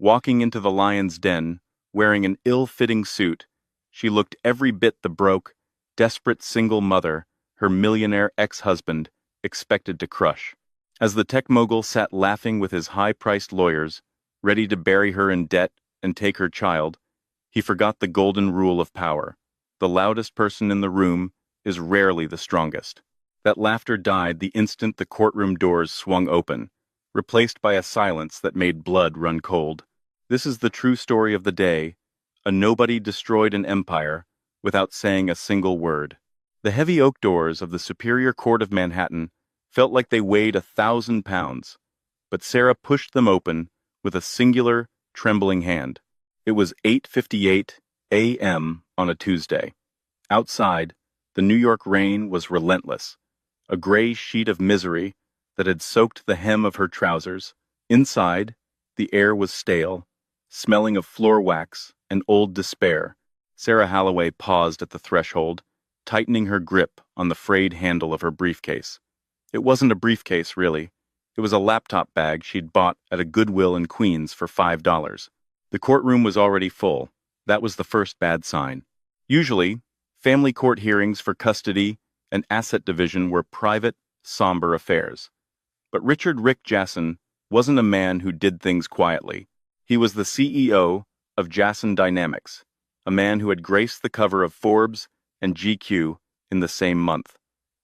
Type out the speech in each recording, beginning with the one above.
Walking into the lion's den, wearing an ill-fitting suit, she looked every bit the broke, desperate single mother her millionaire ex-husband expected to crush. As the tech mogul sat laughing with his high-priced lawyers, ready to bury her in debt and take her child, he forgot the golden rule of power. The loudest person in the room is rarely the strongest. That laughter died the instant the courtroom doors swung open, replaced by a silence that made blood run cold. This is the true story of the day. A nobody destroyed an empire without saying a single word. The heavy oak doors of the Superior Court of Manhattan felt like they weighed 1,000 pounds, but Sarah pushed them open with a singular, trembling hand. It was 8:58 a.m. on a Tuesday. Outside, the New York rain was relentless, a gray sheet of misery that had soaked the hem of her trousers. Inside, the air was stale, smelling of floor wax and old despair. Sarah Holloway paused at the threshold, tightening her grip on the frayed handle of her briefcase. It wasn't a briefcase, really. It was a laptop bag she'd bought at a Goodwill in Queens for $5. The courtroom was already full. That was the first bad sign. Usually, family court hearings for custody and asset division were private, somber affairs. But Richard Rick Jasson wasn't a man who did things quietly. He was the CEO of Jasson Dynamics, a man who had graced the cover of Forbes and GQ in the same month.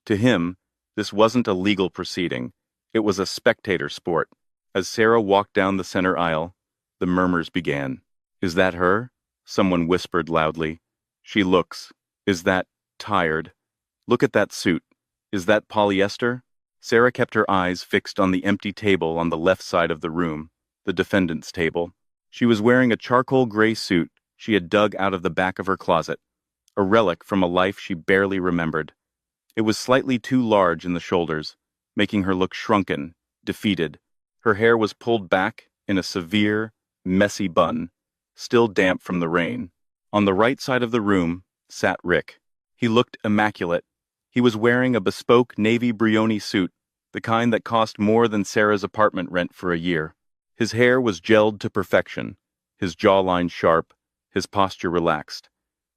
To him, this wasn't a legal proceeding. It was a spectator sport. As Sarah walked down the center aisle, the murmurs began. "Is that her?" someone whispered loudly. "She looks. Is that tired? Look at that suit. Is that polyester?" Sarah kept her eyes fixed on the empty table on the left side of the room, the defendant's table. She was wearing a charcoal gray suit she had dug out of the back of her closet, a relic from a life she barely remembered. It was slightly too large in the shoulders, making her look shrunken, defeated. Her hair was pulled back in a severe, messy bun, still damp from the rain. On the right side of the room sat Rick. He looked immaculate. He was wearing a bespoke navy Brioni suit, the kind that cost more than Sarah's apartment rent for a year. His hair was gelled to perfection, his jawline sharp, his posture relaxed.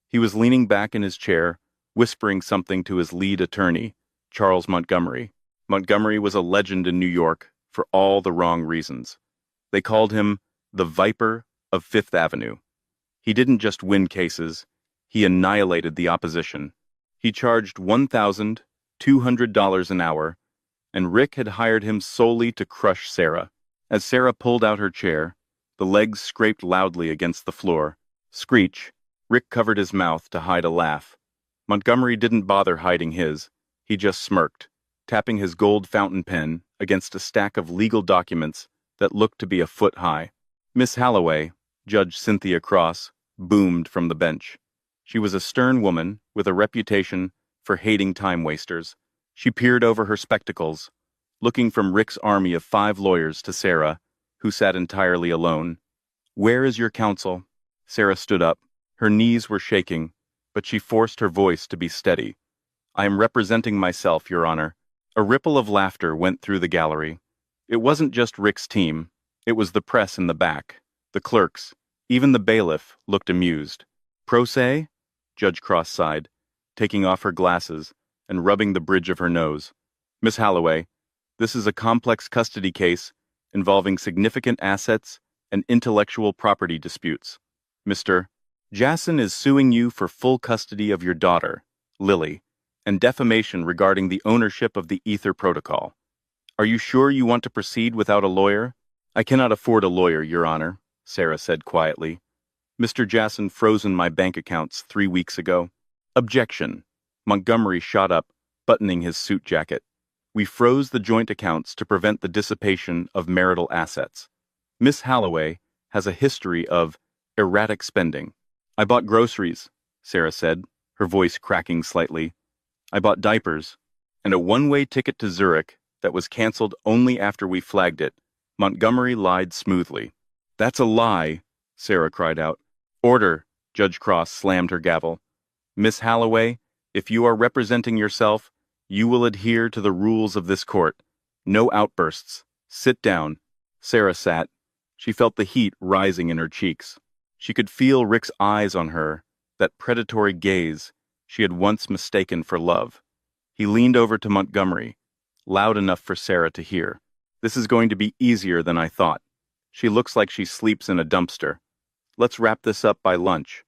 He was leaning back in his chair, whispering something to his lead attorney, Charles Montgomery. Montgomery was a legend in New York for all the wrong reasons. They called him the Viper of Fifth Avenue. He didn't just win cases, he annihilated the opposition. He charged $1,200 an hour, and Rick had hired him solely to crush Sarah. As Sarah pulled out her chair, the legs scraped loudly against the floor. Screech, Rick covered his mouth to hide a laugh. Montgomery didn't bother hiding his. He just smirked, tapping his gold fountain pen against a stack of legal documents that looked to be a foot high. "Miss Holloway," Judge Cynthia Cross boomed from the bench. She was a stern woman with a reputation for hating time-wasters. She peered over her spectacles, looking from Rick's army of 5 lawyers to Sarah, who sat entirely alone. "Where is your counsel?" Sarah stood up. Her knees were shaking, but she forced her voice to be steady. "I am representing myself, Your Honor." A ripple of laughter went through the gallery. It wasn't just Rick's team. It was the press in the back, the clerks, even the bailiff looked amused. "Pro se?" Judge Cross sighed, taking off her glasses and rubbing the bridge of her nose. "Miss Holloway, this is a complex custody case involving significant assets and intellectual property disputes. Mr. Jasson is suing you for full custody of your daughter, Lily, and defamation regarding the ownership of the Ether Protocol. Are you sure you want to proceed without a lawyer?" "I cannot afford a lawyer, Your Honor," Sarah said quietly. "Mr. Jasson frozen my bank accounts 3 weeks ago." "Objection." Montgomery shot up, buttoning his suit jacket. "We froze the joint accounts to prevent the dissipation of marital assets. Miss Holloway has a history of erratic spending." "I bought groceries," Sarah said, her voice cracking slightly. "I bought diapers, and a one-way ticket to Zurich that was canceled only after we flagged it." Montgomery lied smoothly. "That's a lie," Sarah cried out. "Order," Judge Cross slammed her gavel. "Miss Holloway, if you are representing yourself, you will adhere to the rules of this court. No outbursts. Sit down." Sarah sat. She felt the heat rising in her cheeks. She could feel Rick's eyes on her, that predatory gaze she had once mistaken for love. He leaned over to Montgomery, loud enough for Sarah to hear. "This is going to be easier than I thought. She looks like she sleeps in a dumpster. Let's wrap this up by lunch.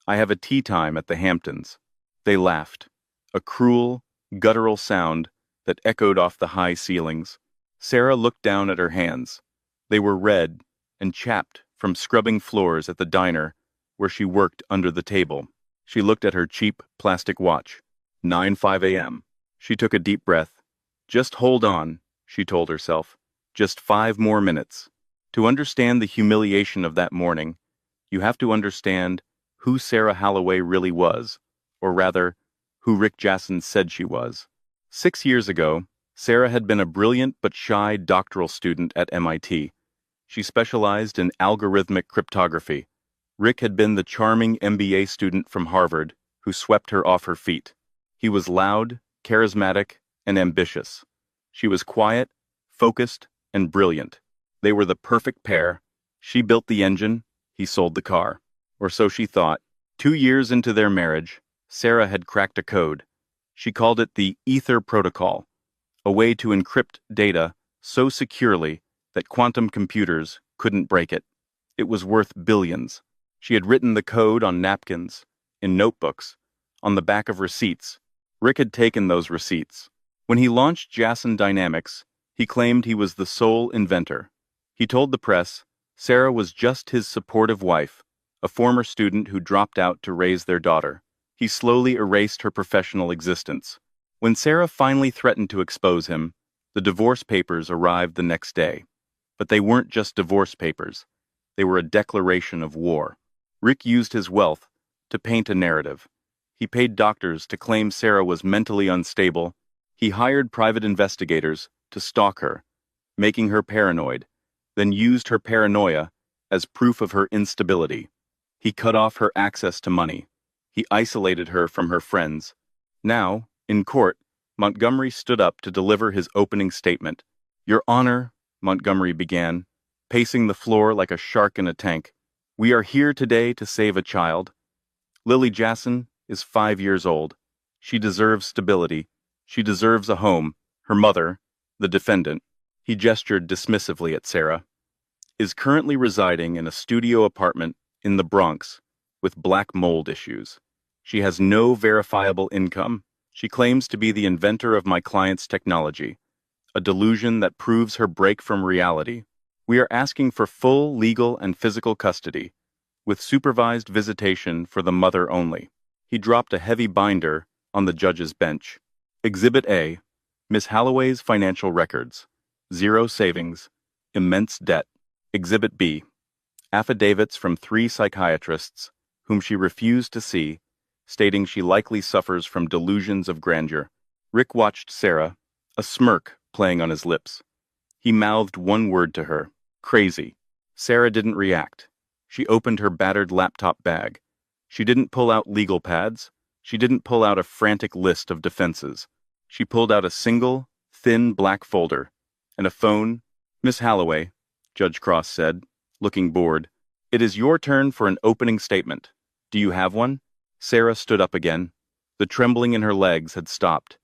I have a tea time at the Hamptons." They laughed, a cruel, guttural sound that echoed off the high ceilings. Sarah looked down at her hands. They were red and chapped from scrubbing floors at the diner where she worked under the table. She looked at her cheap plastic watch. 9:05 a.m. She took a deep breath. "Just hold on," she told herself. "Just 5 more minutes." To understand the humiliation of that morning, you have to understand who Sarah Holloway really was, or rather, who Rick Jasson said she was. 6 years ago, Sarah had been a brilliant but shy doctoral student at MIT. She specialized in algorithmic cryptography. Rick had been the charming MBA student from Harvard who swept her off her feet. He was loud, charismatic, and ambitious. She was quiet, focused, and brilliant. They were the perfect pair. She built the engine, he sold the car. Or so she thought. 2 years into their marriage, Sarah had cracked a code. She called it the Ether Protocol, a way to encrypt data so securely that quantum computers couldn't break it. It was worth billions. She had written the code on napkins, in notebooks, on the back of receipts. Rick had taken those receipts. When he launched Jasson Dynamics, he claimed he was the sole inventor. He told the press Sarah was just his supportive wife, a former student who dropped out to raise their daughter. He slowly erased her professional existence. When Sarah finally threatened to expose him, the divorce papers arrived the next day. But they weren't just divorce papers. They were a declaration of war. Rick used his wealth to paint a narrative. He paid doctors to claim Sarah was mentally unstable. He hired private investigators to stalk her, making her paranoid, then used her paranoia as proof of her instability. He cut off her access to money. He isolated her from her friends. Now, in court, Montgomery stood up to deliver his opening statement. "Your Honor," Montgomery began, pacing the floor like a shark in a tank, "we are here today to save a child. Lily Jasson is 5 years old. She deserves stability. She deserves a home. Her mother, the defendant," he gestured dismissively at Sarah, "is currently residing in a studio apartment in the Bronx with black mold issues. She has no verifiable income. She claims to be the inventor of my client's technology, a delusion that proves her break from reality. We are asking for full legal and physical custody, with supervised visitation for the mother only." He dropped a heavy binder on the judge's bench. Exhibit A, Miss Holloway's financial records. 0 savings, immense debt. Exhibit B, affidavits from 3 psychiatrists, whom she refused to see, stating she likely suffers from delusions of grandeur. Rick watched Sarah, a smirk playing on his lips. He mouthed one word to her: crazy. Sarah didn't react. She opened her battered laptop bag. She didn't pull out legal pads. She didn't pull out a frantic list of defenses. She pulled out a single, thin black folder and a phone. "Miss Holloway," Judge Cross said, looking bored, "it is your turn for an opening statement. Do you have one?" Sarah stood up again. The trembling in her legs had stopped.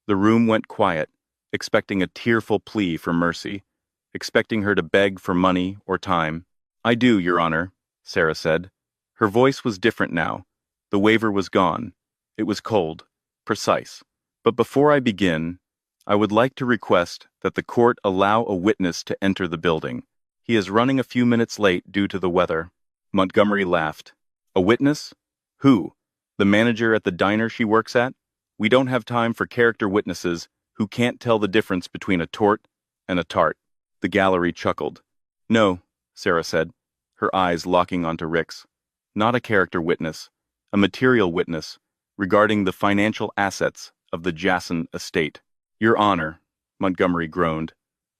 The room went quiet, expecting a tearful plea for mercy, expecting her to beg for money or time. "I do, Your Honor," Sarah said. Her voice was different now. The waver was gone. It was cold, precise. "But before I begin, I would like to request that the court allow a witness to enter the building. He is running a few minutes late due to the weather." Montgomery laughed. "A witness? Who? The manager at the diner she works at? We don't have time for character witnesses who can't tell the difference between a tort and a tart." The gallery chuckled. "No," Sarah said, her eyes locking onto Rick's. "Not a character witness, a material witness regarding the financial assets of the Jasson estate." "Your Honor," Montgomery groaned,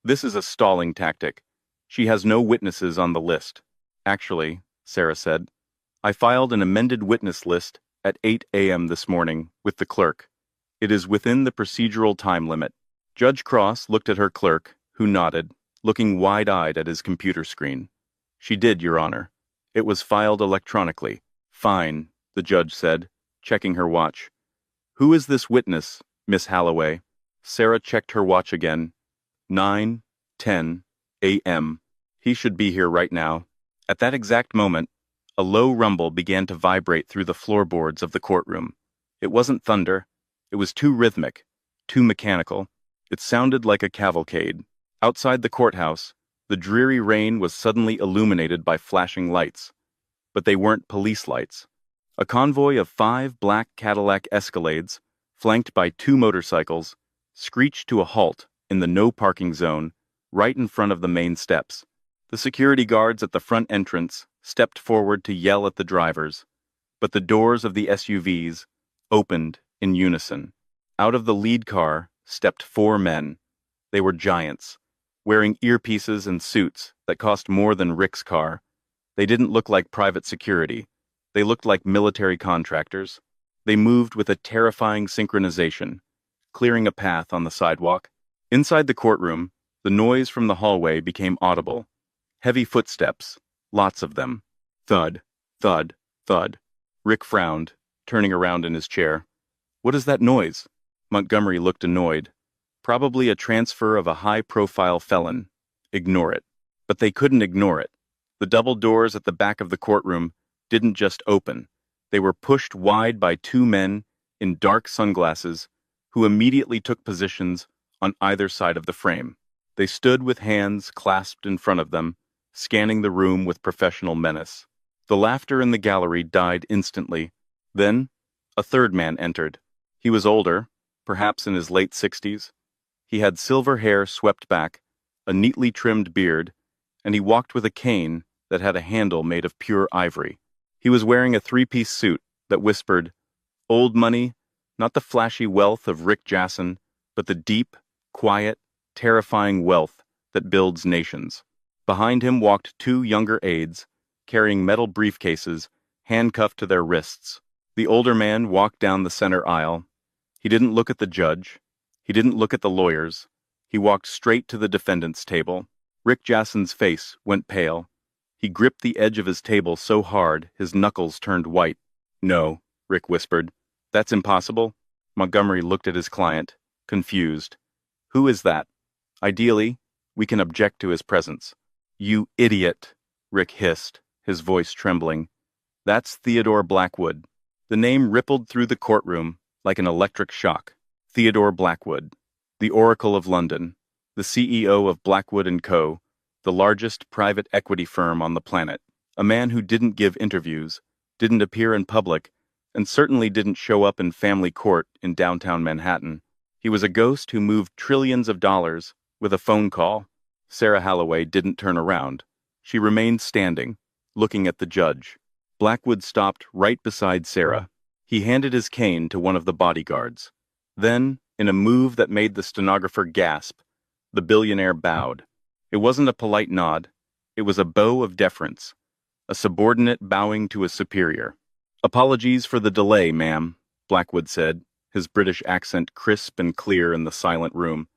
"this is a stalling tactic. She has no witnesses on the list." "Actually," Sarah said, "I filed an amended witness list at 8 a.m. this morning with the clerk. It is within the procedural time limit." Judge Cross looked at her clerk, who nodded, looking wide-eyed at his computer screen. She did, Your Honor. It was filed electronically. Fine, the judge said, checking her watch. Who is this witness, Miss Halloway? Sarah checked her watch again. 9:10 a.m. He should be here right now. At that exact moment, a low rumble began to vibrate through the floorboards of the courtroom. It wasn't thunder. It was too rhythmic, too mechanical. It sounded like a cavalcade. Outside the courthouse, the dreary rain was suddenly illuminated by flashing lights. But they weren't police lights. A convoy of 5 black Cadillac Escalades, flanked by 2 motorcycles, screeched to a halt in the no parking zone right in front of the main steps. The security guards at the front entrance stepped forward to yell at the drivers, but the doors of the SUVs opened in unison. Out of the lead car stepped 4 men. They were giants, wearing earpieces and suits that cost more than Rick's car. They didn't look like private security. They looked like military contractors. They moved with a terrifying synchronization, clearing a path on the sidewalk. Inside the courtroom, the noise from the hallway became audible. Heavy footsteps, lots of them. Thud, thud, thud. Rick frowned, turning around in his chair. What is that noise? Montgomery looked annoyed. Probably a transfer of a high-profile felon. Ignore it. But they couldn't ignore it. The double doors at the back of the courtroom didn't just open. They were pushed wide by 2 men in dark sunglasses who immediately took positions on either side of the frame. They stood with hands clasped in front of them, scanning the room with professional menace. The laughter in the gallery died instantly. Then, a third man entered. He was older, perhaps in his late 60s. He had silver hair swept back, a neatly trimmed beard, and he walked with a cane that had a handle made of pure ivory. He was wearing a 3-piece suit that whispered, "Old money, not the flashy wealth of Rick Jason, but the deep, quiet, terrifying wealth that builds nations." Behind him walked 2 younger aides, carrying metal briefcases, handcuffed to their wrists. The older man walked down the center aisle. He didn't look at the judge. He didn't look at the lawyers. He walked straight to the defendant's table. Rick Jason's face went pale. He gripped the edge of his table so hard his knuckles turned white. "No," Rick whispered. "That's impossible." Montgomery looked at his client, confused. "Who is that? Ideally, we can object to his presence." "You idiot," Rick hissed, his voice trembling. "That's Theodore Blackwood." The name rippled through the courtroom like an electric shock. Theodore Blackwood, the Oracle of London, the CEO of Blackwood & Co., the largest private equity firm on the planet. A man who didn't give interviews, didn't appear in public, and certainly didn't show up in family court in downtown Manhattan. He was a ghost who moved trillions of dollars with a phone call. Sarah Halloway didn't turn around. She remained standing, looking at the judge. Blackwood stopped right beside Sarah. He handed his cane to one of the bodyguards. Then, in a move that made the stenographer gasp, the billionaire bowed. It wasn't a polite nod. It was a bow of deference, a subordinate bowing to a superior. "Apologies for the delay, ma'am," Blackwood said, his British accent crisp and clear in the silent room.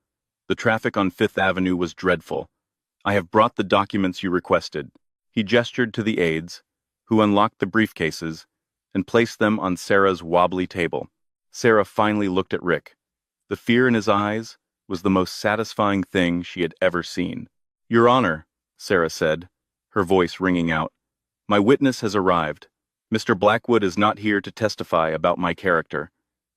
"The traffic on Fifth Avenue was dreadful. I have brought the documents you requested." He gestured to the aides, who unlocked the briefcases and placed them on Sarah's wobbly table. Sarah finally looked at Rick. The fear in his eyes was the most satisfying thing she had ever seen. "Your Honor," Sarah said, her voice ringing out, "my witness has arrived. Mr. Blackwood is not here to testify about my character.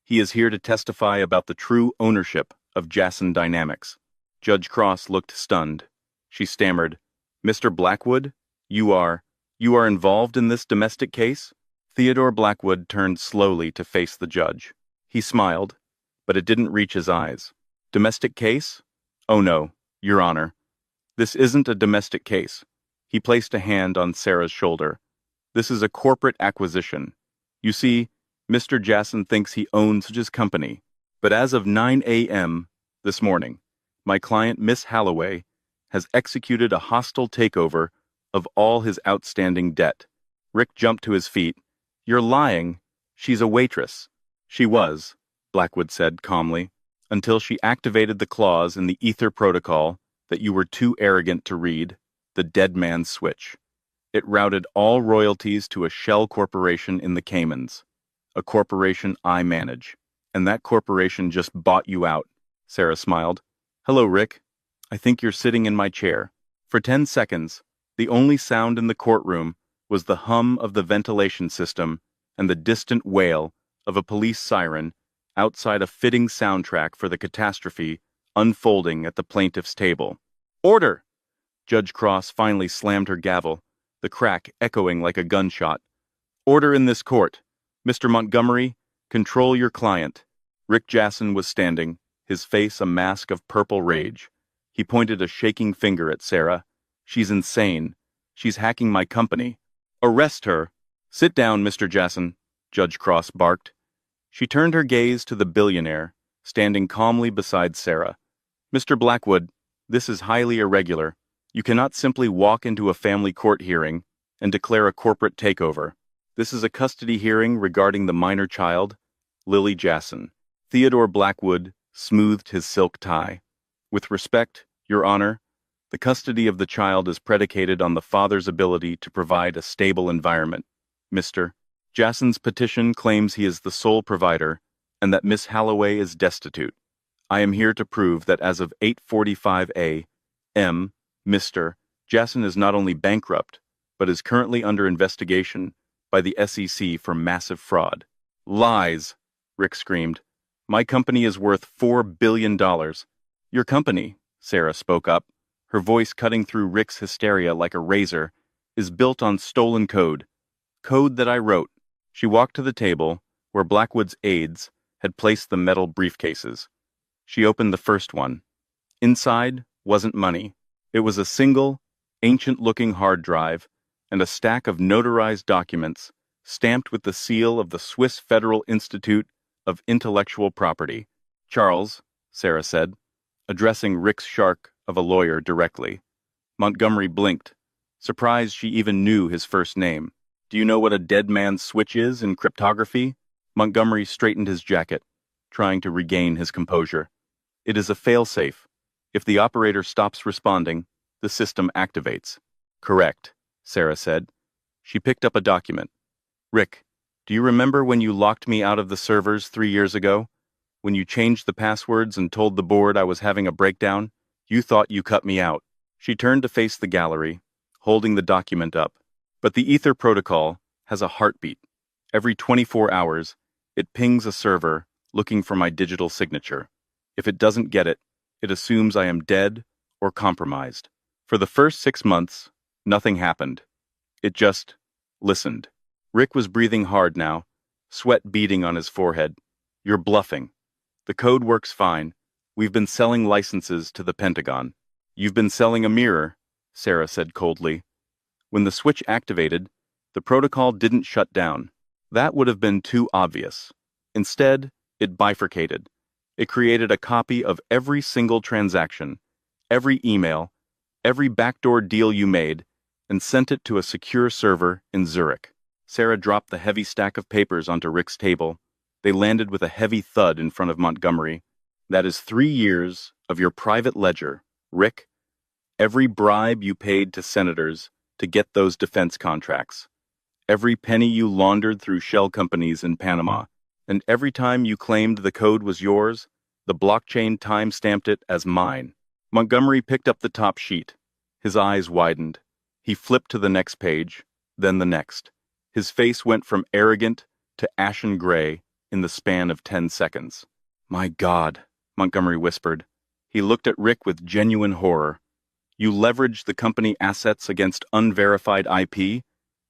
He is here to testify about the true ownership of Jason Dynamics." Judge Cross looked stunned. She stammered, "Mr. Blackwood, you are involved in this domestic case?" Theodore Blackwood turned slowly to face the judge. He smiled, but it didn't reach his eyes. "Domestic case? Oh no, Your Honor. This isn't a domestic case." He placed a hand on Sarah's shoulder. "This is a corporate acquisition. You see, Mr. Jason thinks he owns his company. But as of 9 a.m. this morning, my client, Miss Halloway, has executed a hostile takeover of all his outstanding debt." Rick jumped to his feet. "You're lying. She's a waitress." "She was," Blackwood said calmly, "until she activated the clause in the Ether Protocol that you were too arrogant to read, the dead man's switch. It routed all royalties to a shell corporation in the Caymans, a corporation I manage. And that corporation just bought you out. Sarah smiled. Hello, Rick. I think you're sitting in my chair. For 10 seconds, the only sound in the courtroom was the hum of the ventilation system and the distant wail of a police siren outside a fitting soundtrack for the catastrophe unfolding at the plaintiff's table. Order! Judge Cross finally slammed her gavel, the crack echoing like a gunshot. Order in this court. Mr. Montgomery, control your client. Rick Jasson was standing, his face a mask of purple rage. He pointed a shaking finger at Sarah. She's insane. She's hacking my company. Arrest her. Sit down, Mr. Jasson, Judge Cross barked. She turned her gaze to the billionaire, standing calmly beside Sarah. Mr. Blackwood, this is highly irregular. You cannot simply walk into a family court hearing and declare a corporate takeover. This is a custody hearing regarding the minor child, Lily Jasson. Theodore Blackwood smoothed his silk tie. With respect, Your Honor, the custody of the child is predicated on the father's ability to provide a stable environment. Mr. Jasson's petition claims he is the sole provider and that Miss Halloway is destitute. I am here to prove that as of 8:45 a.m., Mr. Jasson is not only bankrupt, but is currently under investigation by the SEC for massive fraud. Lies, Rick screamed. My company is worth $4 billion. Your company, Sarah spoke up, her voice cutting through Rick's hysteria like a razor, is built on stolen code. Code that I wrote. She walked to the table, where Blackwood's aides had placed the metal briefcases. She opened the first one. Inside wasn't money. It was a single, ancient-looking hard drive and a stack of notarized documents stamped with the seal of the Swiss Federal Institute of Intellectual Property. Charles, Sarah said, addressing Rick's shark of a lawyer directly. Montgomery blinked, surprised she even knew his first name. Do you know what a dead man's switch is in cryptography? Montgomery straightened his jacket, trying to regain his composure. It is a failsafe. If the operator stops responding, the system activates. Correct, Sarah said. She picked up a document. Rick, do you remember when you locked me out of the servers 3 years ago? When you changed the passwords and told the board I was having a breakdown? You thought you cut me out. She turned to face the gallery, holding the document up. But the Ether protocol has a heartbeat. Every 24 hours, it pings a server looking for my digital signature. If it doesn't get it, it assumes I am dead or compromised. For the first 6 months, nothing happened. It just listened. Rick was breathing hard now, sweat beading on his forehead. You're bluffing. The code works fine. We've been selling licenses to the Pentagon. You've been selling a mirror, Sarah said coldly. When the switch activated, the protocol didn't shut down. That would have been too obvious. Instead, it bifurcated. It created a copy of every single transaction, every email, every backdoor deal you made, and sent it to a secure server in Zurich. Sarah dropped the heavy stack of papers onto Rick's table. They landed with a heavy thud in front of Montgomery. That is 3 years of your private ledger, Rick. Every bribe you paid to senators to get those defense contracts. Every penny you laundered through shell companies in Panama. And every time you claimed the code was yours, the blockchain time-stamped it as mine. Montgomery picked up the top sheet. His eyes widened. He flipped to the next page, then the next. His face went from arrogant to ashen gray in the span of 10 seconds. My God, Montgomery whispered. He looked at Rick with genuine horror. You leveraged the company assets against unverified IP?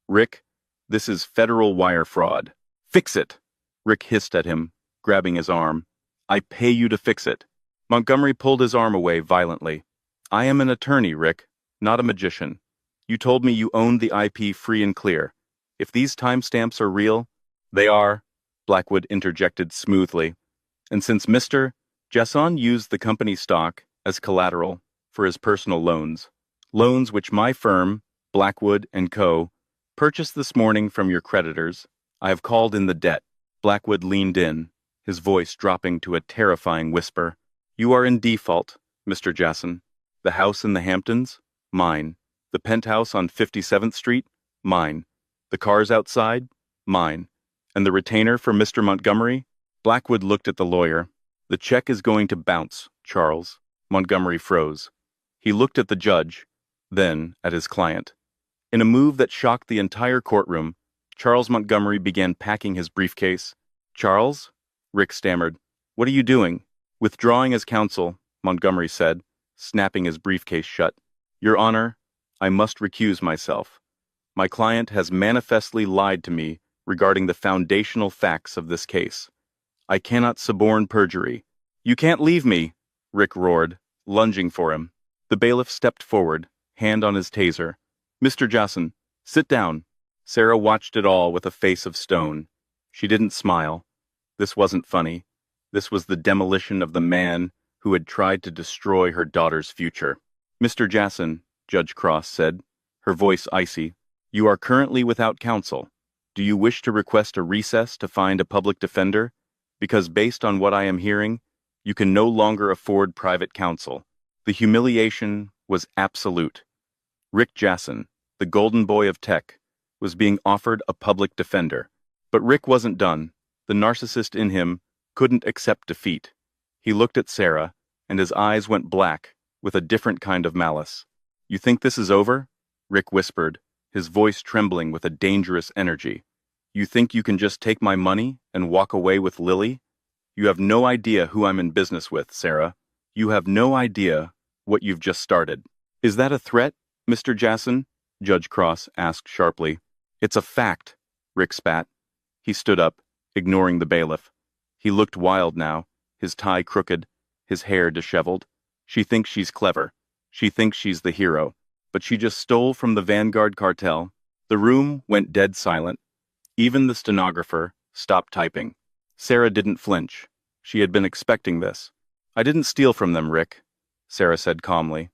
Rick, this is federal wire fraud. Fix it! Rick hissed at him, grabbing his arm. I pay you to fix it. Montgomery pulled his arm away violently. I am an attorney, Rick, not a magician. You told me you owned the IP free and clear. If these timestamps are real, they are, Blackwood interjected smoothly. And since Mr. Jasson used the company stock as collateral for his personal loans which my firm, Blackwood & Co., purchased this morning from your creditors, I have called in the debt. Blackwood leaned in, his voice dropping to a terrifying whisper. You are in default, Mr. Jasson. The house in the Hamptons? Mine. The penthouse on 57th Street? Mine. The cars outside? Mine. And the retainer for Mr. Montgomery? Blackwood looked at the lawyer. The check is going to bounce, Charles. Montgomery froze. He looked at the judge, then at his client. In a move that shocked the entire courtroom, Charles Montgomery began packing his briefcase. Charles? Rick stammered. What are you doing? Withdrawing as counsel, Montgomery said, snapping his briefcase shut. Your Honor, I must recuse myself. My client has manifestly lied to me regarding the foundational facts of this case. I cannot suborn perjury. You can't leave me, Rick roared, lunging for him. The bailiff stepped forward, hand on his taser. Mr. Jason, sit down. Sarah watched it all with a face of stone. She didn't smile. This wasn't funny. This was the demolition of the man who had tried to destroy her daughter's future. Mr. Jason, Judge Cross said, her voice icy, you are currently without counsel. Do you wish to request a recess to find a public defender? Because based on what I am hearing, you can no longer afford private counsel. The humiliation was absolute. Rick Jason, the golden boy of tech, was being offered a public defender. But Rick wasn't done. The narcissist in him couldn't accept defeat. He looked at Sarah, and his eyes went black with a different kind of malice. You think this is over? Rick whispered, his voice trembling with a dangerous energy. You think you can just take my money and walk away with Lily? You have no idea who I'm in business with, Sarah. You have no idea what you've just started. Is that a threat, Mr. Jason? Judge Cross asked sharply. It's a fact, Rick spat. He stood up, ignoring the bailiff. He looked wild now, his tie crooked, his hair disheveled. She thinks she's clever. She thinks she's the hero. But she just stole from the Vanguard cartel. The room went dead silent. Even the stenographer stopped typing. Sarah didn't flinch. She had been expecting this. I didn't steal from them, Rick, Sarah said calmly.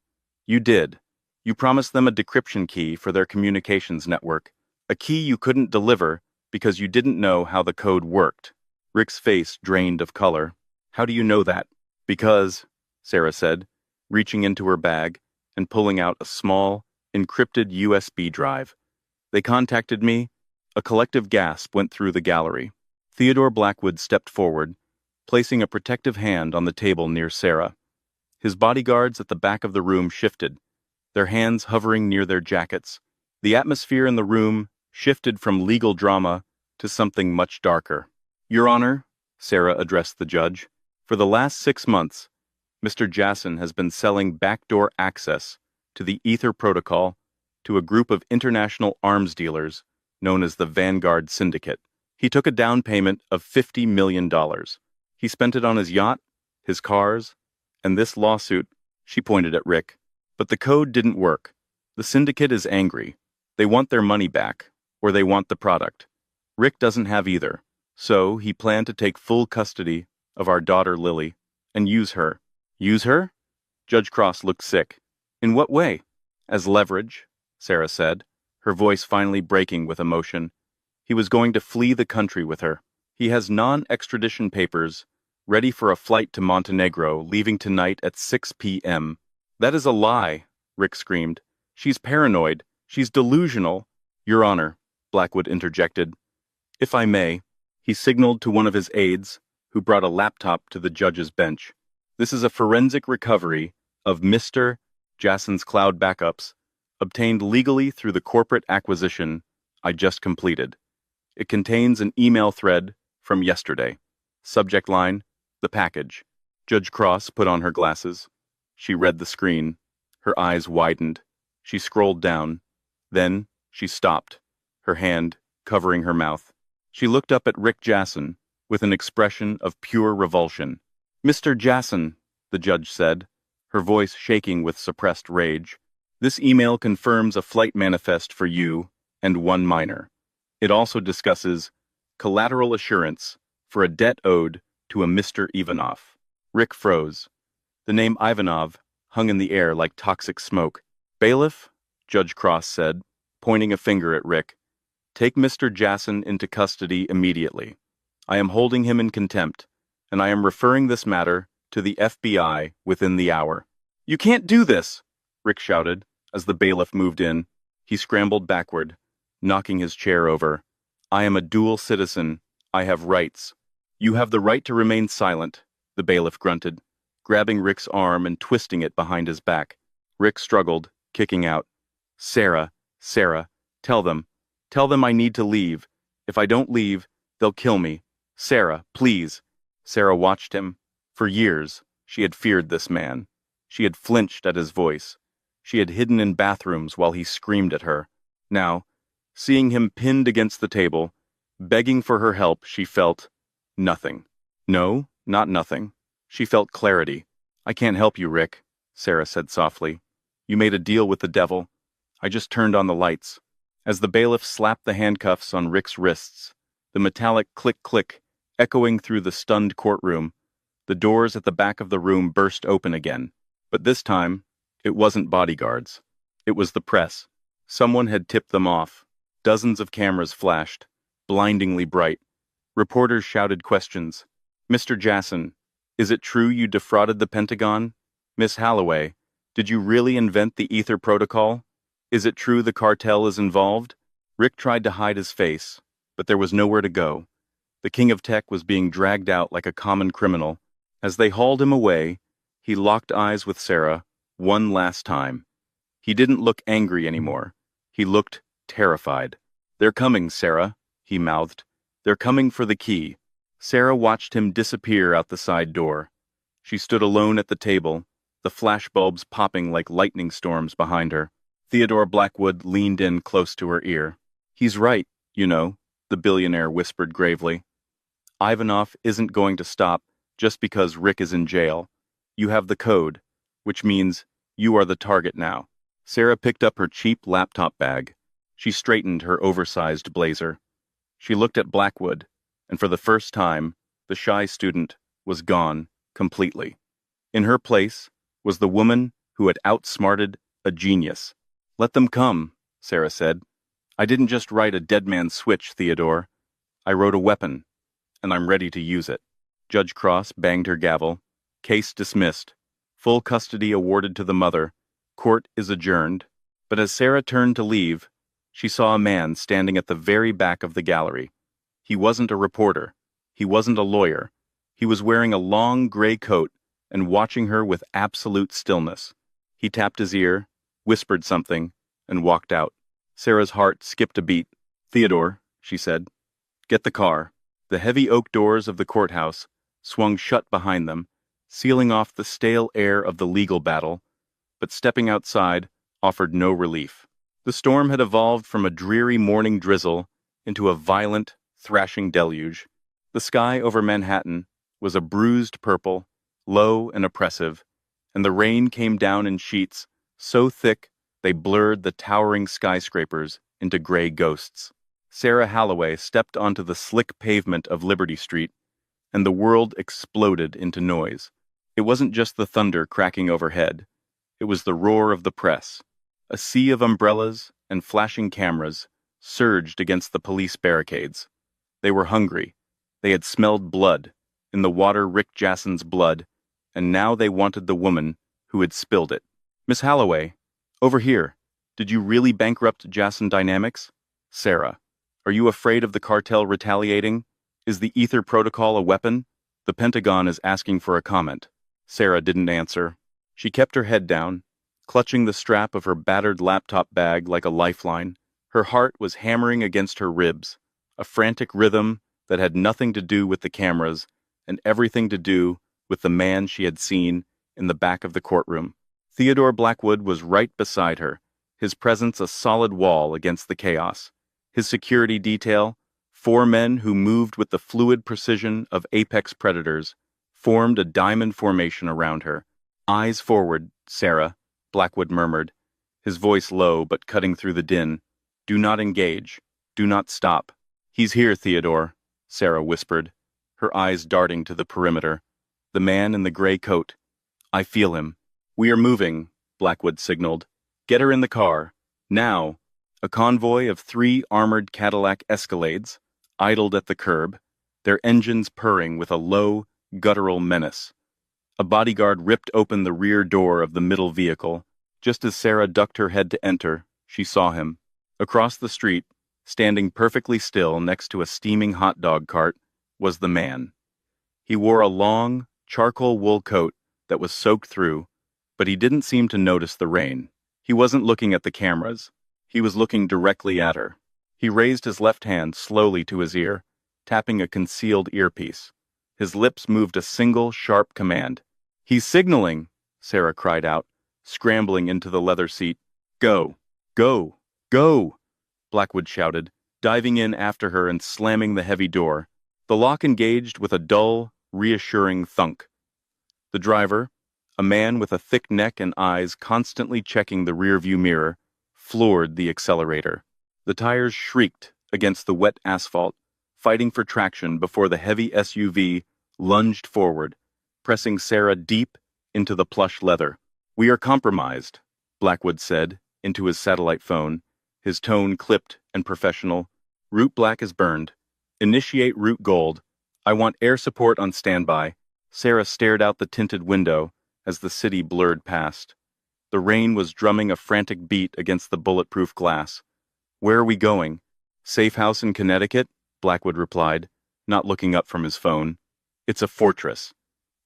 You did. You promised them a decryption key for their communications network, a key you couldn't deliver because you didn't know how the code worked. Rick's face drained of color. How do you know that? Because, Sarah said, reaching into her bag and pulling out a small, encrypted USB drive. They contacted me. A collective gasp went through the gallery. Theodore Blackwood stepped forward, placing a protective hand on the table near Sarah. His bodyguards at the back of the room shifted, their hands hovering near their jackets. The atmosphere in the room shifted from legal drama to something much darker. Your Honor, Sarah addressed the judge, for the last 6 months, Mr. Jason has been selling backdoor access to the Ether Protocol to a group of international arms dealers known as the Vanguard Syndicate. He took a down payment of $50 million. He spent it on his yacht, his cars, and this lawsuit. She pointed at Rick. But the code didn't work. The syndicate is angry. They want their money back, or they want the product. Rick doesn't have either, so he planned to take full custody of our daughter Lily and use her. Use her? Judge Cross looked sick. In what way? As leverage, Sarah said, her voice finally breaking with emotion. He was going to flee the country with her. He has non-extradition papers ready for a flight to Montenegro, leaving tonight at 6 p.m. That is a lie, Rick screamed. She's paranoid. She's delusional. Your Honor, Blackwood interjected. If I may, he signaled to one of his aides, who brought a laptop to the judge's bench. This is a forensic recovery of Mr. Jason's cloud backups, obtained legally through the corporate acquisition I just completed. It contains an email thread from yesterday. Subject line, the package. Judge Cross put on her glasses. She read the screen. Her eyes widened. She scrolled down. Then she stopped, her hand covering her mouth. She looked up at Rick Jason with an expression of pure revulsion. Mr. Jason, the judge said, her voice shaking with suppressed rage, this email confirms a flight manifest for you and one minor. It also discusses collateral assurance for a debt owed to a Mr. Ivanov. Rick froze. The name Ivanov hung in the air like toxic smoke. Bailiff, Judge Cross said, pointing a finger at Rick, take Mr. Jason into custody immediately. I am holding him in contempt, and I am referring this matter to the FBI within the hour. You can't do this, Rick shouted as the bailiff moved in. He scrambled backward. knocking his chair over. "I am a dual citizen. I have rights." "You have the right to remain silent," the bailiff grunted, grabbing Rick's arm and twisting it behind his back. Rick struggled, kicking out. "Sarah, Sarah, tell them. Tell them I need to leave. If I don't leave, they'll kill me. Sarah, please." Sarah watched him. For years, she had feared this man. She had flinched at his voice. She had hidden in bathrooms while he screamed at her. Now, seeing him pinned against the table, begging for her help, she felt nothing. No, not nothing. She felt clarity. "I can't help you, Rick," Sarah said softly. "You made a deal with the devil. I just turned on the lights." As the bailiff slapped the handcuffs on Rick's wrists, the metallic click-click echoing through the stunned courtroom, the doors at the back of the room burst open again. But this time, it wasn't bodyguards. It was the press. Someone had tipped them off. Dozens of cameras flashed, blindingly bright. Reporters shouted questions. "Mr. Jasson, is it true you defrauded the Pentagon? Miss Holloway, did you really invent the ether protocol? Is it true the cartel is involved?" Rick tried to hide his face, but there was nowhere to go. The king of tech was being dragged out like a common criminal. As they hauled him away, he locked eyes with Sarah one last time. He didn't look angry anymore. He looked terrified. "They're coming, Sarah," he mouthed. "They're coming for the key." Sarah watched him disappear out the side door. She stood alone at the table, the flashbulbs popping like lightning storms behind her. Theodore Blackwood leaned in close to her ear. "He's right, you know," the billionaire whispered gravely. "Ivanov isn't going to stop just because Rick is in jail. You have the code, which means you are the target now." Sarah picked up her cheap laptop bag. She straightened her oversized blazer. She looked at Blackwood, and for the first time, the shy student was gone completely. In her place was the woman who had outsmarted a genius. "Let them come," Sarah said. "I didn't just write a dead man's switch, Theodore. I wrote a weapon, and I'm ready to use it." Judge Cross banged her gavel. "Case dismissed. Full custody awarded to the mother. Court is adjourned." But as Sarah turned to leave, she saw a man standing at the very back of the gallery. He wasn't a reporter. He wasn't a lawyer. He was wearing a long gray coat and watching her with absolute stillness. He tapped his ear, whispered something, and walked out. Sarah's heart skipped a beat. "Theodore," she said, "get the car." The heavy oak doors of the courthouse swung shut behind them, sealing off the stale air of the legal battle, but stepping outside offered no relief. The storm had evolved from a dreary morning drizzle into a violent, thrashing deluge. The sky over Manhattan was a bruised purple, low and oppressive, and the rain came down in sheets so thick they blurred the towering skyscrapers into gray ghosts. Sarah Holloway stepped onto the slick pavement of Liberty Street, and the world exploded into noise. It wasn't just the thunder cracking overhead. It was the roar of the press. A sea of umbrellas and flashing cameras surged against the police barricades. They were hungry. They had smelled blood, in the water Rick Jasson's blood, and now they wanted the woman who had spilled it. "Miss Holloway, over here. Did you really bankrupt Jasson Dynamics?" "Sarah, are you afraid of the cartel retaliating? Is the ether protocol a weapon? The Pentagon is asking for a comment." Sarah didn't answer. She kept her head down, clutching the strap of her battered laptop bag like a lifeline. Her heart was hammering against her ribs, a frantic rhythm that had nothing to do with the cameras and everything to do with the man she had seen in the back of the courtroom. Theodore Blackwood was right beside her, his presence a solid wall against the chaos. His security detail, 4 men who moved with the fluid precision of apex predators, formed a diamond formation around her. "Eyes forward, Sarah," Blackwood murmured, his voice low but cutting through the din. "Do not engage. Do not stop." "He's here, Theodore," Sarah whispered, her eyes darting to the perimeter. "The man in the gray coat. I feel him." "We are moving," Blackwood signaled. "Get her in the car. Now." A convoy of 3 armored Cadillac Escalades idled at the curb, their engines purring with a low, guttural menace. A bodyguard ripped open the rear door of the middle vehicle. Just as Sarah ducked her head to enter, she saw him. Across the street, Standing perfectly still next to a steaming hot dog cart was the man. He wore a long, charcoal wool coat that was soaked through, but he didn't seem to notice the rain. He wasn't looking at the cameras. He was looking directly at her. He raised his left hand slowly to his ear, tapping a concealed earpiece. His lips moved a single, sharp command. "He's signaling!" Sarah cried out, scrambling into the leather seat. "Go! Go! Go!" Blackwood shouted, diving in after her and slamming the heavy door. The lock engaged with a dull, reassuring thunk. The driver, a man with a thick neck and eyes constantly checking the rearview mirror, floored the accelerator. The tires shrieked against the wet asphalt, fighting for traction before the heavy SUV lunged forward, pressing Sarah deep into the plush leather. "We are compromised," Blackwood said into his satellite phone, his tone clipped and professional. "Route black is burned. Initiate route gold. I want air support on standby." Sarah stared out the tinted window as the city blurred past. The rain was drumming a frantic beat against the bulletproof glass. "Where are we going?" "Safe house in Connecticut," Blackwood replied, not looking up from his phone. "It's a fortress.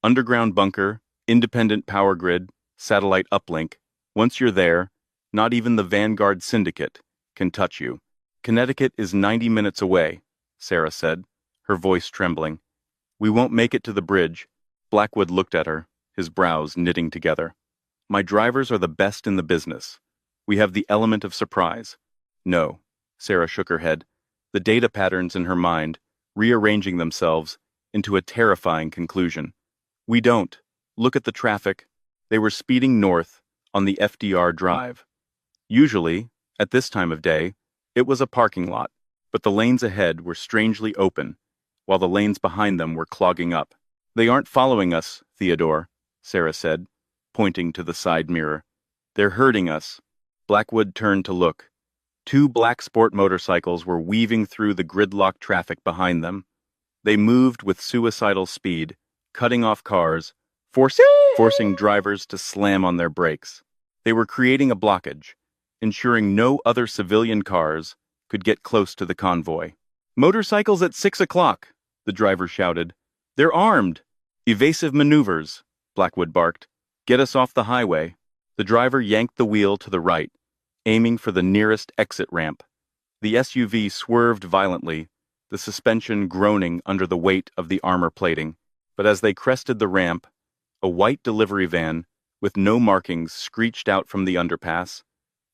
Underground bunker, independent power grid, satellite uplink. Once you're there, not even the Vanguard Syndicate can touch you." "Connecticut is 90 minutes away," Sarah said, her voice trembling. "We won't make it to the bridge." Blackwood looked at her, his brows knitting together. "My drivers are the best in the business. We have the element of surprise." "No," Sarah shook her head, the data patterns in her mind rearranging themselves into a terrifying conclusion. "We don't. Look at the traffic." They were speeding north on the FDR Drive. Usually, at this time of day, it was a parking lot, but the lanes ahead were strangely open, while the lanes behind them were clogging up. "They aren't following us, Theodore," Sarah said, pointing to the side mirror. "They're hurting us." Blackwood turned to look. Two black sport motorcycles were weaving through the gridlock traffic behind them. They moved with suicidal speed, cutting off cars, forcing drivers to slam on their brakes. They were creating a blockage, ensuring no other civilian cars could get close to the convoy. "Motorcycles at 6 o'clock, the driver shouted. "They're armed." "Evasive maneuvers," Blackwood barked. "Get us off the highway." The driver yanked the wheel to the right, aiming for the nearest exit ramp. The SUV swerved violently, the suspension groaning under the weight of the armor plating. But as they crested the ramp, a white delivery van with no markings screeched out from the underpass.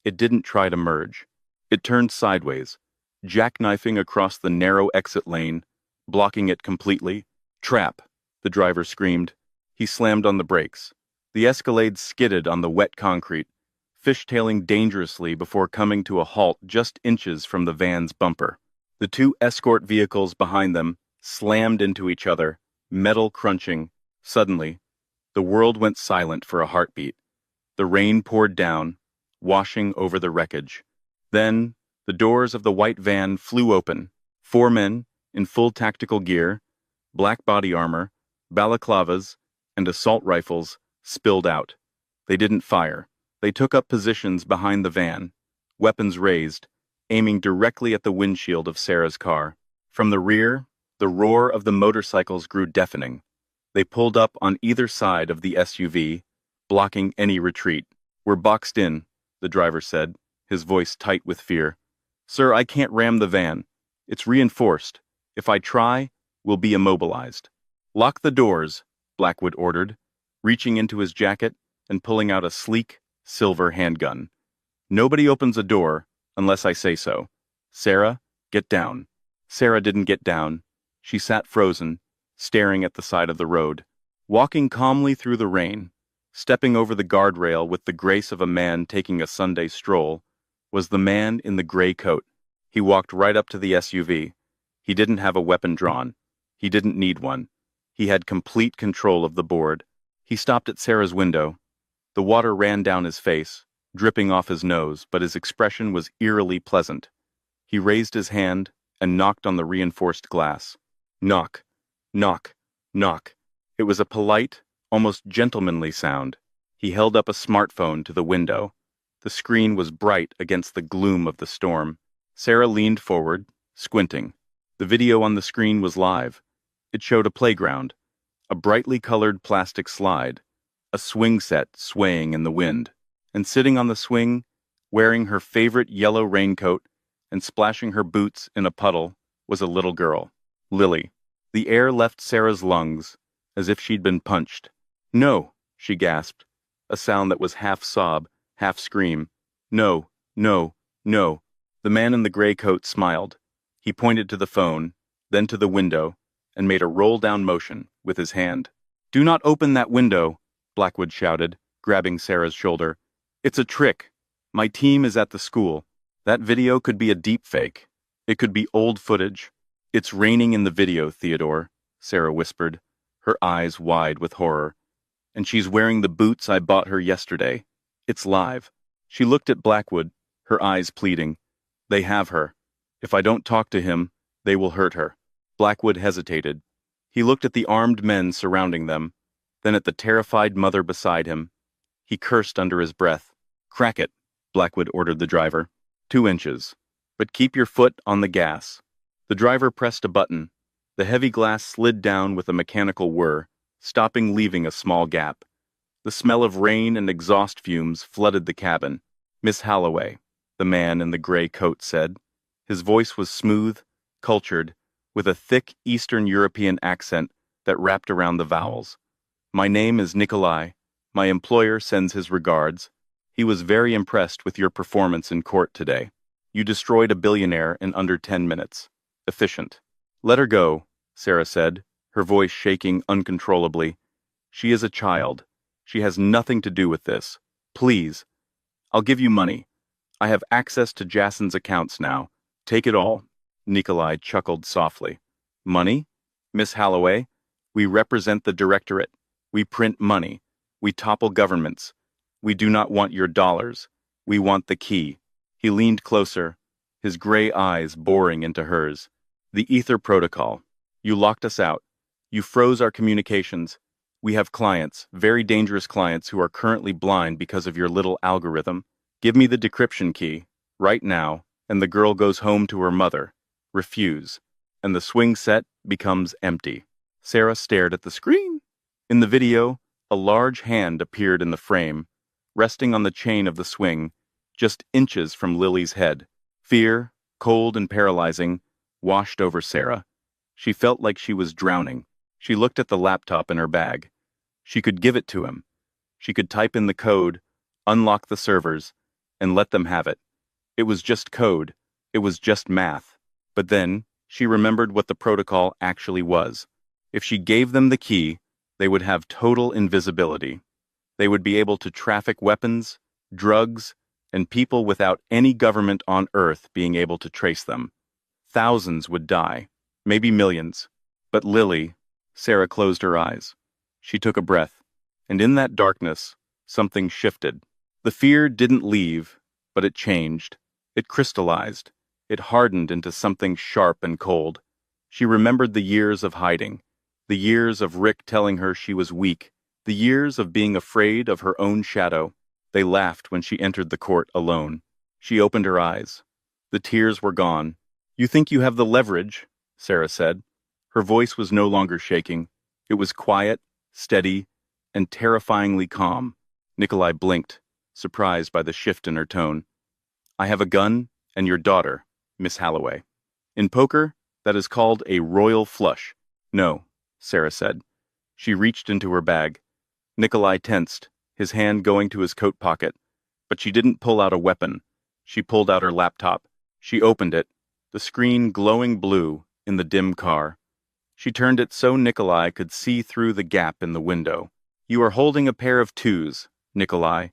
It didn't try to merge. It turned sideways, jackknifing across the narrow exit lane, blocking it completely. "Trap," the driver screamed. He slammed on the brakes. The Escalade skidded on the wet concrete, fishtailing dangerously before coming to a halt just inches from the van's bumper. The two escort vehicles behind them slammed into each other, metal crunching. Suddenly, the world went silent for a heartbeat. The rain poured down, washing over the wreckage. Then, the doors of the white van flew open. Four men, in full tactical gear, black body armor, balaclavas, and assault rifles, spilled out. They didn't fire. They took up positions behind the van, weapons raised, aiming directly at the windshield of Sarah's car. From the rear, the roar of the motorcycles grew deafening. They pulled up on either side of the SUV, blocking any retreat. "We're boxed in," the driver said, his voice tight with fear. "Sir, I can't ram the van. It's reinforced. If I try, we'll be immobilized." "Lock the doors," Blackwood ordered, reaching into his jacket and pulling out a sleek, silver handgun. "Nobody opens a door unless I say so. Sarah, get down." Sarah didn't get down. She sat frozen, staring at the side of the road. Walking calmly through the rain, stepping over the guardrail with the grace of a man taking a Sunday stroll, was the man in the gray coat. He walked right up to the SUV. He didn't have a weapon drawn. He didn't need one. He had complete control of the board. He stopped at Sarah's window. The water ran down his face, dripping off his nose, but his expression was eerily pleasant. He raised his hand and knocked on the reinforced glass. Knock, knock, knock. It was a polite, almost gentlemanly sound. He held up a smartphone to the window. The screen was bright against the gloom of the storm. Sarah leaned forward, squinting. The video on the screen was live. It showed a playground, a brightly colored plastic slide, a swing set swaying in the wind, and sitting on the swing, wearing her favorite yellow raincoat and splashing her boots in a puddle, was a little girl, Lily. The air left Sarah's lungs as if she'd been punched. "No," she gasped, a sound that was half sob, half scream. "No, no, no." The man in the gray coat smiled. He pointed to the phone, then to the window, and made a roll-down motion with his hand. "Do not open that window," Blackwood shouted, grabbing Sarah's shoulder. "It's a trick. My team is at the school. That video could be a deep fake. It could be old footage." "It's raining in the video, Theodore," Sarah whispered, her eyes wide with horror. "And she's wearing the boots I bought her yesterday. It's live." She looked at Blackwood, her eyes pleading. "They have her. If I don't talk to him, they will hurt her." Blackwood hesitated. He looked at the armed men surrounding them, then at the terrified mother beside him. He cursed under his breath. "Crack it," Blackwood ordered the driver. 2 inches. But keep your foot on the gas." The driver pressed a button. The heavy glass slid down with a mechanical whir, stopping, leaving a small gap. The smell of rain and exhaust fumes flooded the cabin. "Miss Holloway," the man in the gray coat said. His voice was smooth, cultured, with a thick Eastern European accent that wrapped around the vowels. "My name is Nikolai. My employer sends his regards. He was very impressed with your performance in court today. You destroyed a billionaire in under 10 minutes. Efficient." "Let her go," Sarah said, her voice shaking uncontrollably. "She is a child. She has nothing to do with this. Please. I'll give you money. I have access to Jason's accounts now. Take it all." Nikolai chuckled softly. "Money? Miss Holloway, we represent the directorate. We print money. We topple governments. We do not want your dollars. We want the key." He leaned closer, his gray eyes boring into hers. "The Ether Protocol. You locked us out. You froze our communications. We have clients, very dangerous clients who are currently blind because of your little algorithm. Give me the decryption key, right now, and the girl goes home to her mother. Refuse. And the swing set becomes empty." Sarah stared at the screen. In the video, a large hand appeared in the frame, resting on the chain of the swing, just inches from Lily's head. Fear, cold and paralyzing, washed over Sarah. She felt like she was drowning. She looked at the laptop in her bag. She could give it to him. She could type in the code, unlock the servers, and let them have it. It was just code. It was just math. But then, she remembered what the protocol actually was. If she gave them the key, they would have total invisibility. They would be able to traffic weapons, drugs, and people without any government on Earth being able to trace them. Thousands would die, maybe millions. But Lily, Sarah closed her eyes. She took a breath, and in that darkness, something shifted. The fear didn't leave, but it changed. It crystallized. It hardened into something sharp and cold. She remembered the years of hiding, the years of Rick telling her she was weak, the years of being afraid of her own shadow. They laughed when she entered the court alone. She opened her eyes. The tears were gone. "You think you have the leverage," Sarah said. Her voice was no longer shaking. It was quiet, steady, and terrifyingly calm. Nikolai blinked, surprised by the shift in her tone. "I have a gun and your daughter, Miss Holloway. In poker, that is called a royal flush." "No," Sarah said. She reached into her bag. Nikolai tensed, his hand going to his coat pocket. But she didn't pull out a weapon. She pulled out her laptop. She opened it, the screen glowing blue in the dim car. She turned it so Nikolai could see through the gap in the window. "You are holding a pair of twos, Nikolai,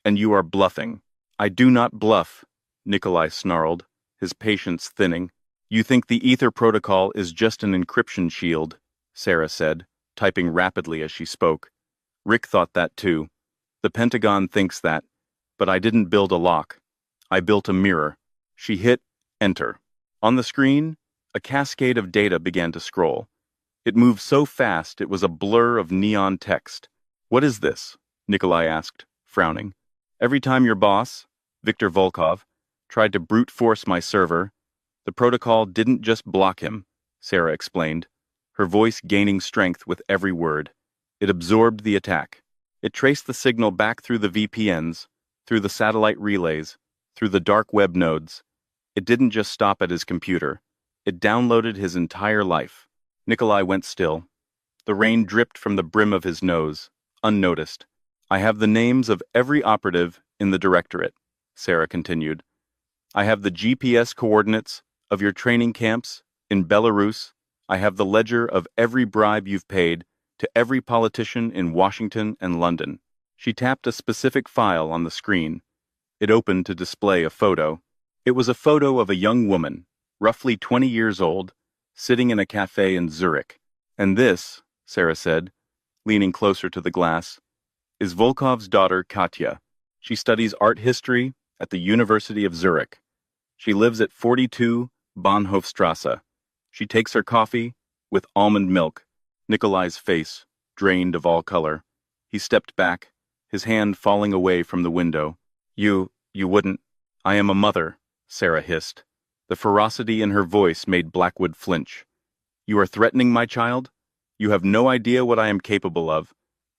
and you are bluffing." "I do not bluff," Nikolai snarled, his patience thinning. "You think the Ether Protocol is just an encryption shield," Sarah said, typing rapidly as she spoke. "Rick thought that too. The Pentagon thinks that. But I didn't build a lock. I built a mirror." She hit enter. On the screen, a cascade of data began to scroll. It moved so fast it was a blur of neon text. "What is this?" Nikolai asked, frowning. "Every time your boss, Viktor Volkov, tried to brute force my server. The protocol didn't just block him, Sarah explained, her voice gaining strength with every word. It absorbed the attack. It traced the signal back through the VPNs, through the satellite relays, through the dark web nodes. It didn't just stop at his computer. It downloaded his entire life. Nikolai went still. The rain dripped from the brim of his nose, unnoticed. I have the names of every operative in the directorate, Sarah continued. I have the GPS coordinates of your training camps in Belarus. I have the ledger of every bribe you've paid to every politician in Washington and London. She tapped a specific file on the screen. It opened to display a photo. It was a photo of a young woman, roughly 20 years old, sitting in a cafe in Zurich. And this, Sarah said, leaning closer to the glass, is Volkov's daughter, Katya. She studies art history at the University of Zurich. She lives at 42 Bahnhofstrasse. She takes her coffee with almond milk. Nikolai's face drained of all color. He stepped back, his hand falling away from the window. You wouldn't. I am a mother, Sarah hissed. The ferocity in her voice made Blackwood flinch. You are threatening my child? You have no idea what I am capable of.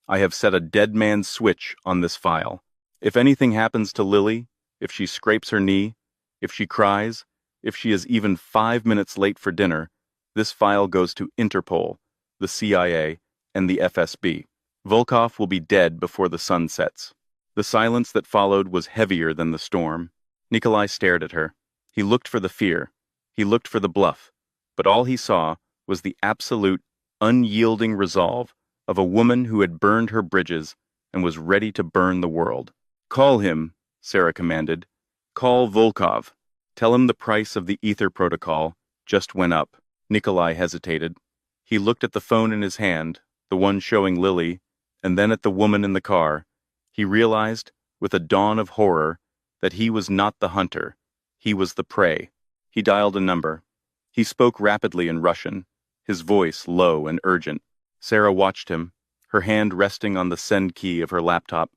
I have set a dead man's switch on this file. If anything happens to Lily, if she scrapes her knee, if she cries, if she is even 5 minutes late for dinner, this file goes to Interpol, the CIA, and the FSB. Volkov will be dead before the sun sets. The silence that followed was heavier than the storm. Nikolai stared at her. He looked for the fear. He looked for the bluff. But all he saw was the absolute, unyielding resolve of a woman who had burned her bridges and was ready to burn the world. Call him, Sarah commanded. Call Volkov. Tell him the price of the ether protocol just went up. Nikolai hesitated. He looked at the phone in his hand, the one showing Lily, and then at the woman in the car. He realized, with a dawn of horror, that he was not the hunter. He was the prey. He dialed a number. He spoke rapidly in Russian, his voice low and urgent. Sarah watched him, her hand resting on the send key of her laptop.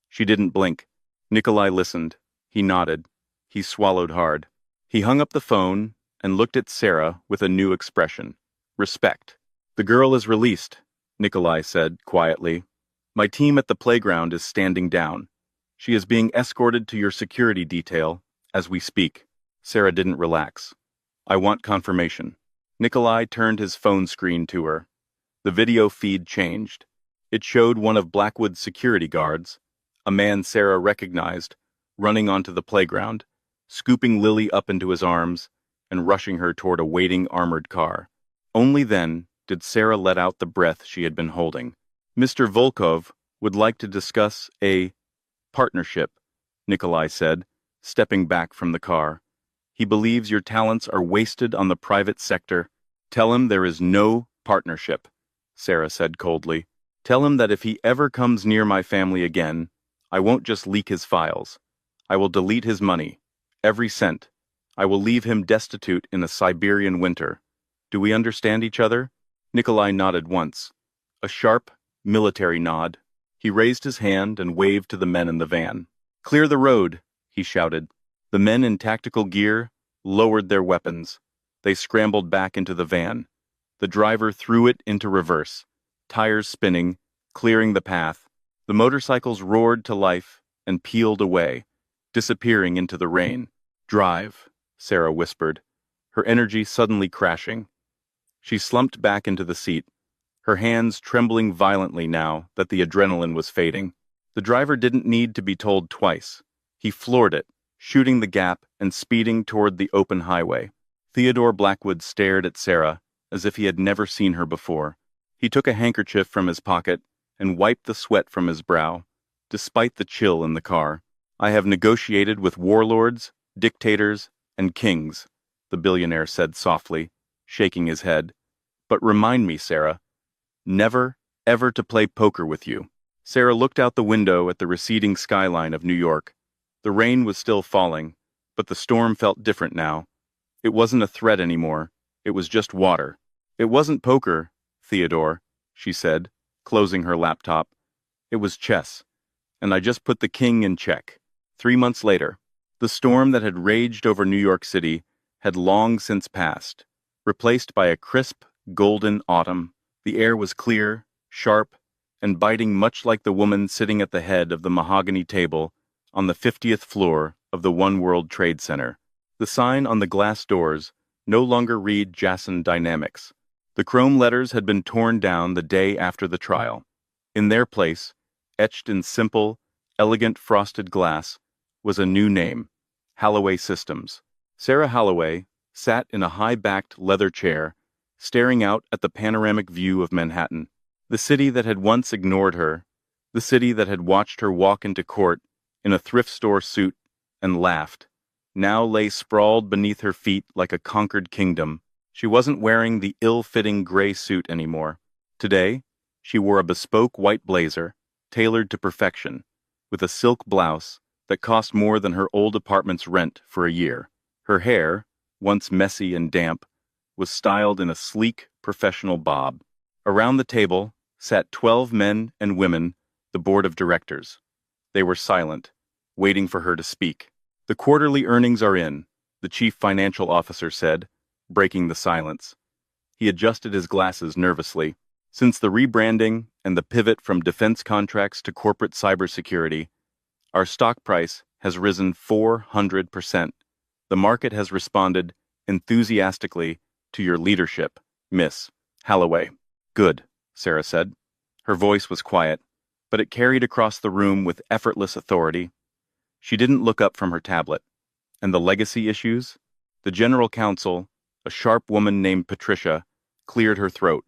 She didn't blink. Nikolai listened. He nodded. He swallowed hard. He hung up the phone and looked at Sarah with a new expression. Respect. The girl is released, Nikolai said quietly. My team at the playground is standing down. She is being escorted to your security detail as we speak. Sarah didn't relax. I want confirmation. Nikolai turned his phone screen to her. The video feed changed. It showed one of Blackwood's security guards, a man Sarah recognized, running onto the playground, scooping Lily up into his arms and rushing her toward a waiting armored car. Only then did Sarah let out the breath she had been holding. Mr. Volkov would like to discuss a partnership, Nikolai said, stepping back from the car. He believes your talents are wasted on the private sector. Tell him there is no partnership, Sarah said coldly. Tell him that if he ever comes near my family again, I won't just leak his files. I will delete his money, every cent. I will leave him destitute in a Siberian winter. Do we understand each other? Nikolai nodded once. A sharp, military nod. He raised his hand and waved to the men in the van. Clear the road, he shouted. The men in tactical gear lowered their weapons. They scrambled back into the van. The driver threw it into reverse, tires spinning, clearing the path. The motorcycles roared to life and peeled away, disappearing into the rain. Drive, Sarah whispered, her energy suddenly crashing. She slumped back into the seat, her hands trembling violently now that the adrenaline was fading. The driver didn't need to be told twice. He floored it, shooting the gap and speeding toward the open highway. Theodore Blackwood stared at Sarah as if he had never seen her before. He took a handkerchief from his pocket and wiped the sweat from his brow, despite the chill in the car. I have negotiated with warlords, dictators, and kings, the billionaire said softly, shaking his head. But remind me, Sarah, never, ever to play poker with you. Sarah looked out the window at the receding skyline of New York. The rain was still falling, but the storm felt different now. It wasn't a threat anymore. It was just water. It wasn't poker, Theodore, she said, closing her laptop. It was chess, and I just put the king in check. 3 months later, The storm that had raged over New York City had long since passed, replaced by a crisp, golden autumn. The air was clear, sharp, and biting much like the woman sitting at the head of the mahogany table on the 50th floor of the One World Trade Center. The sign on the glass doors no longer read Jason Dynamics. The chrome letters had been torn down the day after the trial. In their place, etched in simple, elegant frosted glass, was a new name, Holloway Systems. Sarah Holloway sat in a high-backed leather chair, staring out at the panoramic view of Manhattan. The city that had once ignored her, the city that had watched her walk into court in a thrift store suit and laughed, now lay sprawled beneath her feet like a conquered kingdom. She wasn't wearing the ill-fitting gray suit anymore. Today, she wore a bespoke white blazer, tailored to perfection, with a silk blouse that cost more than her old apartment's rent for a year. Her hair, once messy and damp, was styled in a sleek, professional bob. Around the table sat 12 men and women, the board of directors. They were silent, waiting for her to speak. "The quarterly earnings are in," the chief financial officer said, breaking the silence. He adjusted his glasses nervously. "Since the rebranding and the pivot from defense contracts to corporate cybersecurity, our stock price has risen 400%. The market has responded enthusiastically to your leadership, Miss Holloway." "Good," Sarah said. Her voice was quiet, but it carried across the room with effortless authority. She didn't look up from her tablet. And the legacy issues? The general counsel, a sharp woman named Patricia, cleared her throat.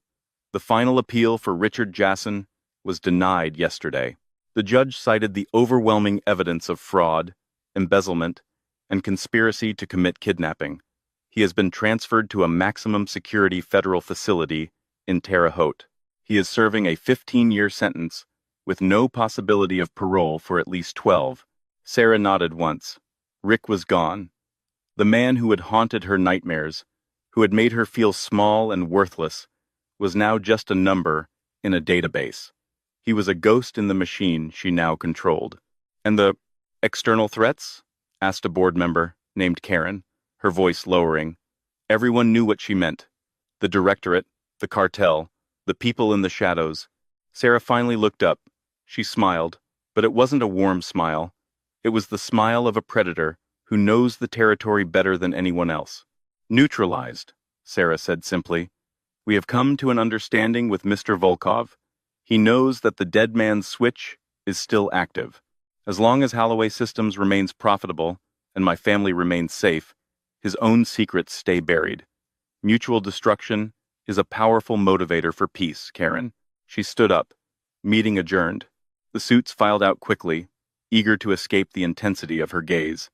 The final appeal for Richard Jason was denied yesterday. The judge cited the overwhelming evidence of fraud, embezzlement, and conspiracy to commit kidnapping. He has been transferred to a maximum security federal facility in Terre Haute. He is serving a 15-year sentence with no possibility of parole for at least 12. Sarah nodded once. Rick was gone. The man who had haunted her nightmares, who had made her feel small and worthless, was now just a number in a database. He was a ghost in the machine she now controlled. "And the external threats?" asked a board member named Karen, her voice lowering. Everyone knew what she meant. The directorate, the cartel, the people in the shadows. Sarah finally looked up. She smiled, but it wasn't a warm smile. It was the smile of a predator who knows the territory better than anyone else. "Neutralized," Sarah said simply. "We have come to an understanding with Mr. Volkov. He knows that the dead man's switch is still active. As long as Holloway Systems remains profitable and my family remains safe, his own secrets stay buried. Mutual destruction is a powerful motivator for peace, Karen." She stood up. Meeting adjourned. The suits filed out quickly, eager to escape the intensity of her gaze.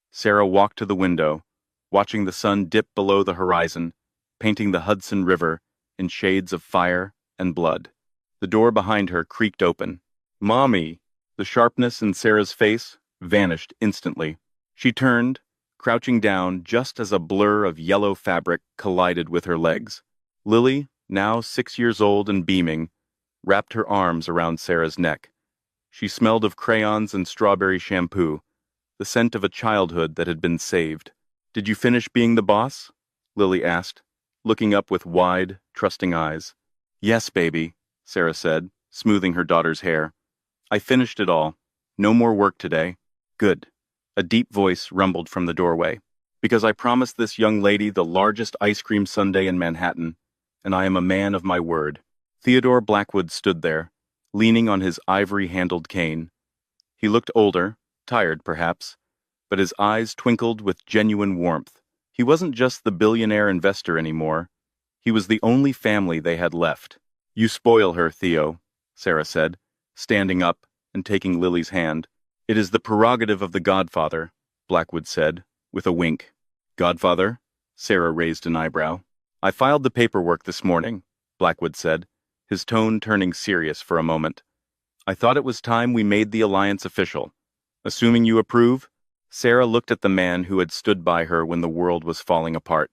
Sarah walked to the window, watching the sun dip below the horizon, painting the Hudson River in shades of fire and blood. The door behind her creaked open. "Mommy!" The sharpness in Sarah's face vanished instantly. She turned, crouching down just as a blur of yellow fabric collided with her legs. Lily, now 6 years old and beaming, wrapped her arms around Sarah's neck. She smelled of crayons and strawberry shampoo, the scent of a childhood that had been saved. "Did you finish being the boss?" Lily asked, looking up with wide, trusting eyes. "Yes, baby," Sarah said, smoothing her daughter's hair. "I finished it all. No more work today." "Good." A deep voice rumbled from the doorway. "Because I promised this young lady the largest ice cream sundae in Manhattan, and I am a man of my word." Theodore Blackwood stood there, leaning on his ivory-handled cane. He looked older, tired perhaps, but his eyes twinkled with genuine warmth. He wasn't just the billionaire investor anymore. He was the only family they had left. "You spoil her, Theo," Sarah said, standing up and taking Lily's hand. "It is the prerogative of the godfather," Blackwood said, with a wink. "Godfather?" Sarah raised an eyebrow. "I filed the paperwork this morning," Blackwood said, his tone turning serious for a moment. "I thought it was time we made the alliance official. Assuming you approve?" Sarah looked at the man who had stood by her when the world was falling apart.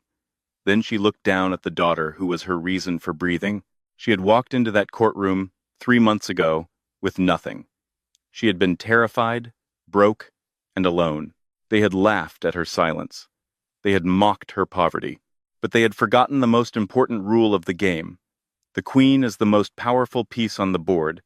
Then she looked down at the daughter who was her reason for breathing. She had walked into that courtroom 3 months ago with nothing. She had been terrified, broke, and alone. They had laughed at her silence. They had mocked her poverty. But they had forgotten the most important rule of the game. The queen is the most powerful piece on the board,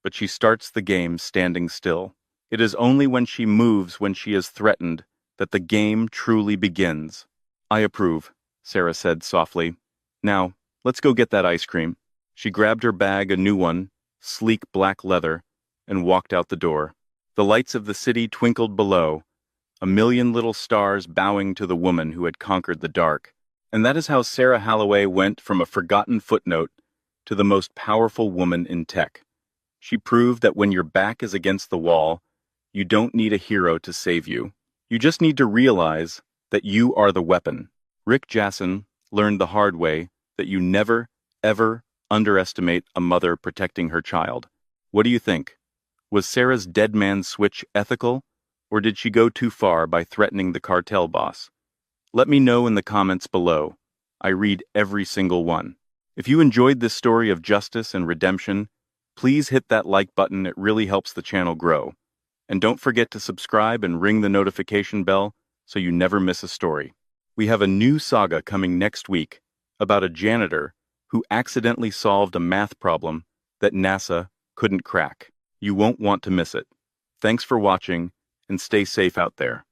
but she starts the game standing still. It is only when she moves when she is threatened that the game truly begins. I approve, Sarah said softly. Now, let's go get that ice cream. She grabbed her bag, a new one, sleek black leather, and walked out the door. The lights of the city twinkled below, a million little stars bowing to the woman who had conquered the dark. And that is how Sarah Holloway went from a forgotten footnote to the most powerful woman in tech. She proved that when your back is against the wall, you don't need a hero to save you. You just need to realize that you are the weapon. Rick Jasson learned the hard way that you never, ever underestimate a mother protecting her child. What do you think? Was Sarah's dead man switch ethical, or did she go too far by threatening the cartel boss? Let me know in the comments below. I read every single one. If you enjoyed this story of justice and redemption, please hit that like button. It really helps the channel grow. And don't forget to subscribe and ring the notification bell so you never miss a story. We have a new saga coming next week about a janitor who accidentally solved a math problem that NASA couldn't crack. You won't want to miss it. Thanks for watching, and stay safe out there.